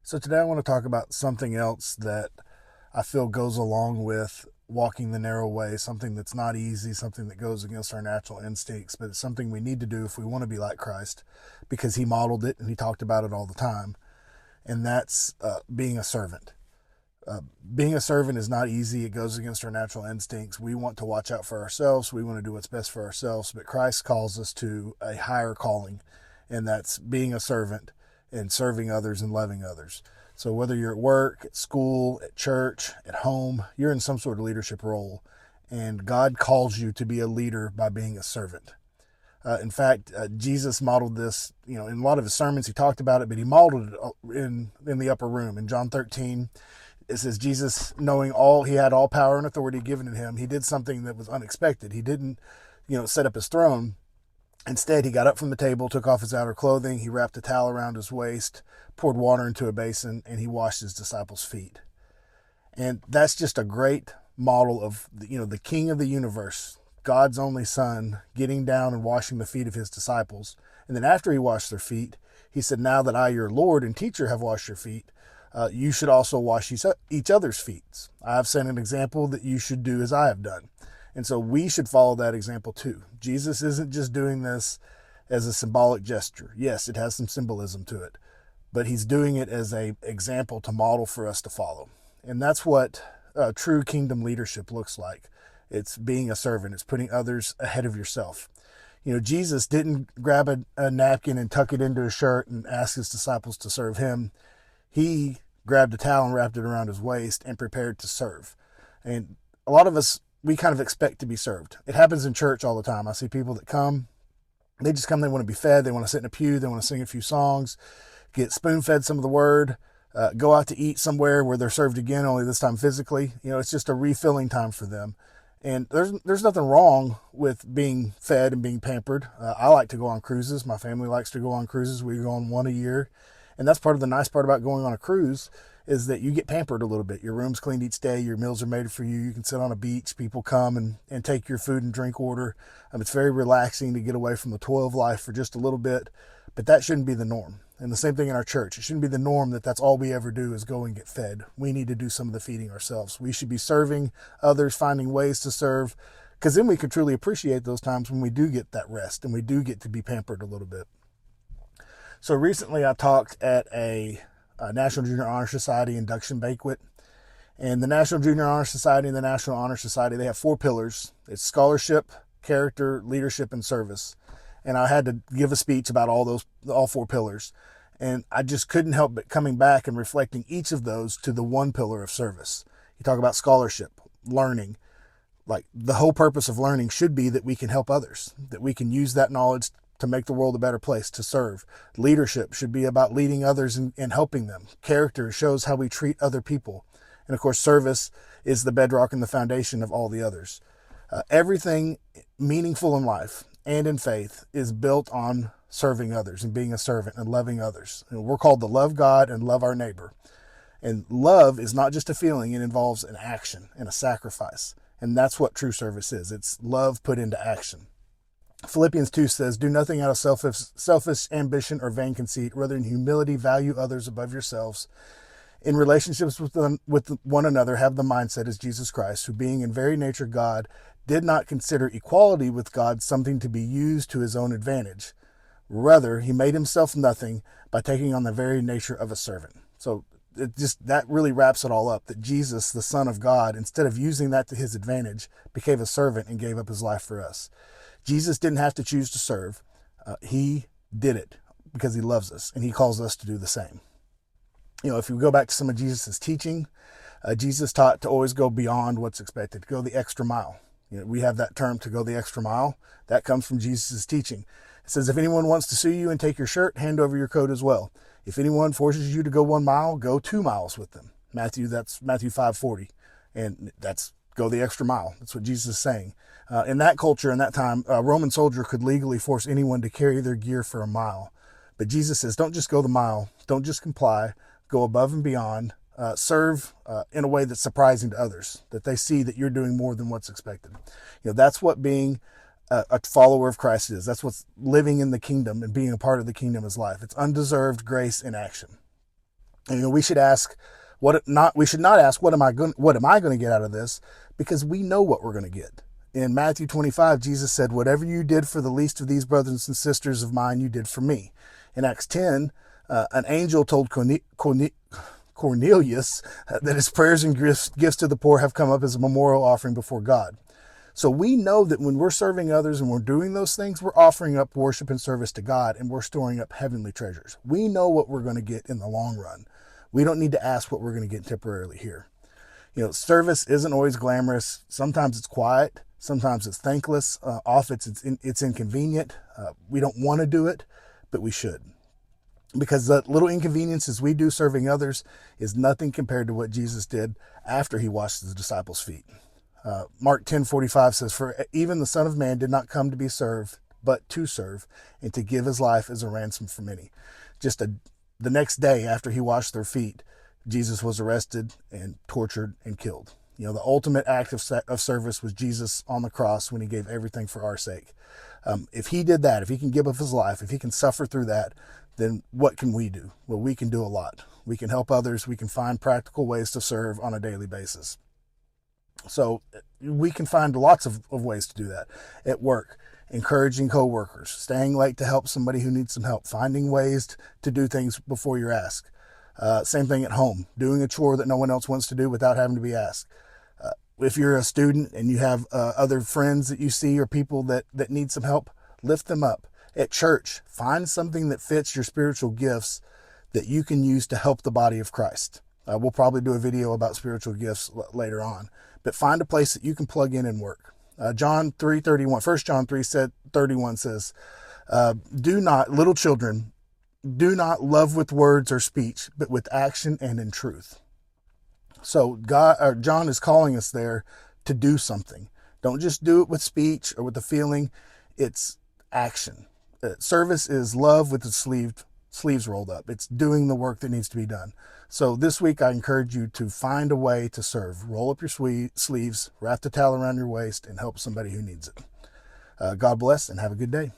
So today I want to talk about something else that I feel goes along with walking the narrow way, something that's not easy, something that goes against our natural instincts, but it's something we need to do if we want to be like Christ because he modeled it and he talked about it all the time. And that's being a servant. Being a servant is not easy. It goes against our natural instincts. We want to watch out for ourselves. We want to do what's best for ourselves, but Christ calls us to a higher calling, and that's being a servant and serving others and loving others. So whether you're at work, at school, at church, at home, you're in some sort of leadership role, and God calls you to be a leader by being a servant. In fact, Jesus modeled this, in a lot of his sermons, he talked about it, but he modeled it in the upper room. In John 13, it says Jesus, knowing he had all power and authority given to him, he did something that was unexpected. He didn't, set up his throne. Instead, he got up from the table, took off his outer clothing, he wrapped a towel around his waist, poured water into a basin, and he washed his disciples' feet. And that's just a great model of, the King of the universe, God's only Son, getting down and washing the feet of his disciples. And then after he washed their feet, he said, now that I, your Lord and teacher, have washed your feet, you should also wash each other's feet. I have set an example that you should do as I have done. And so we should follow that example too. Jesus isn't just doing this as a symbolic gesture. Yes, it has some symbolism to it, but he's doing it as an example to model for us to follow. And that's what true kingdom leadership looks like. It's being a servant. It's putting others ahead of yourself. Jesus didn't grab a napkin and tuck it into his shirt and ask his disciples to serve him. He grabbed a towel and wrapped it around his waist and prepared to serve. And a lot of us, we kind of expect to be served. It happens in church all the time. I see people that come, they just come, they want to be fed, they want to sit in a pew, they want to sing a few songs, get spoon-fed some of the word, go out to eat somewhere where they're served again, only this time physically. It's just a refilling time for them. And there's nothing wrong with being fed and being pampered. I like to go on cruises. My family likes to go on cruises. We go on one a year. And that's part of the nice part about going on a cruise is that you get pampered a little bit. Your room's cleaned each day. Your meals are made for you. You can sit on a beach. People come and take your food and drink order. It's very relaxing to get away from the toil of life for just a little bit. But that shouldn't be the norm. And the same thing in our church. It shouldn't be the norm that that's all we ever do is go and get fed. We need to do some of the feeding ourselves. We should be serving others, finding ways to serve, because then we can truly appreciate those times when we do get that rest and we do get to be pampered a little bit. So recently I talked at a National Junior Honor Society induction banquet. And the National Junior Honor Society and the National Honor Society, they have 4 pillars. It's scholarship, character, leadership, and service. And I had to give a speech about all 4 pillars. And I just couldn't help but coming back and reflecting each of those to the one pillar of service. You talk about scholarship, learning. Like the whole purpose of learning should be that we can help others, that we can use that knowledge to make the world a better place, to serve. Leadership should be about leading others and helping them. Character shows how we treat other people. And of course, service is the bedrock and the foundation of all the others. Everything meaningful in life and in faith is built on serving others and being a servant and loving others. And we're called to love God and love our neighbor. And love is not just a feeling, it involves an action and a sacrifice. And that's what true service is. It's love put into action. Philippians 2 says, do nothing out of selfish ambition or vain conceit, rather in humility value others above yourselves. In relationships with one another, have the mindset as Jesus Christ, who being in very nature God, did not consider equality with God something to be used to his own advantage. Rather, he made himself nothing by taking on the very nature of a servant. So that really wraps it all up, that Jesus, the Son of God, instead of using that to his advantage, became a servant and gave up his life for us. Jesus didn't have to choose to serve. He did it because he loves us, and he calls us to do the same. If you go back to some of Jesus' teaching, Jesus taught to always go beyond what's expected, to go the extra mile. We have that term, to go the extra mile. That comes from Jesus' teaching. It says, if anyone wants to sue you and take your shirt, hand over your coat as well. If anyone forces you to go 1 mile, go 2 miles with them. That's Matthew 5:40. And that's go the extra mile. That's what Jesus is saying. In that culture, in that time, a Roman soldier could legally force anyone to carry their gear for a mile. But Jesus says, don't just go the mile. Don't just comply. Go above and beyond. Serve in a way that's surprising to others, that they see that you're doing more than what's expected. That's what being a follower of Christ is. That's what's living in the kingdom and being a part of the kingdom is life. It's undeserved grace in action. And, we should ask we should not ask, what am I going to get out of this? Because we know what we're going to get. In Matthew 25, Jesus said, whatever you did for the least of these brothers and sisters of mine, you did for me. In Acts 10, an angel told Cornelius that his prayers and gifts to the poor have come up as a memorial offering before God. So we know that when we're serving others and we're doing those things, we're offering up worship and service to God, and we're storing up heavenly treasures. We know what we're going to get in the long run. We don't need to ask what we're going to get temporarily here. Service isn't always glamorous. Sometimes it's quiet. Sometimes it's thankless. Often it's inconvenient. We don't want to do it, but we should. Because the little inconveniences we do serving others is nothing compared to what Jesus did after he washed his disciples' feet. Mark 10:45 says, for even the Son of Man did not come to be served, but to serve, and to give his life as a ransom for many. The next day after he washed their feet, Jesus was arrested and tortured and killed. The ultimate act of service was Jesus on the cross when he gave everything for our sake. If he did that, if he can give up his life, if he can suffer through that, then what can we do? Well, we can do a lot. We can help others. We can find practical ways to serve on a daily basis. So we can find lots of ways to do that. At work, encouraging coworkers, staying late to help somebody who needs some help, finding ways to do things before you're asked. Same thing at home, doing a chore that no one else wants to do without having to be asked. If you're a student and you have other friends that you see or people that need some help, lift them up. At church, find something that fits your spiritual gifts that you can use to help the body of Christ. We'll probably do a video about spiritual gifts later on, but find a place that you can plug in and work. John 3:31, 1 John 3:31 says, do not, little children, do not love with words or speech, but with action and in truth. So John is calling us there to do something. Don't just do it with speech or with a feeling. It's action. Service is love with the sleeves rolled up. It's doing the work that needs to be done. So this week, I encourage you to find a way to serve. Roll up your sleeves, wrap the towel around your waist, and help somebody who needs it. God bless and have a good day.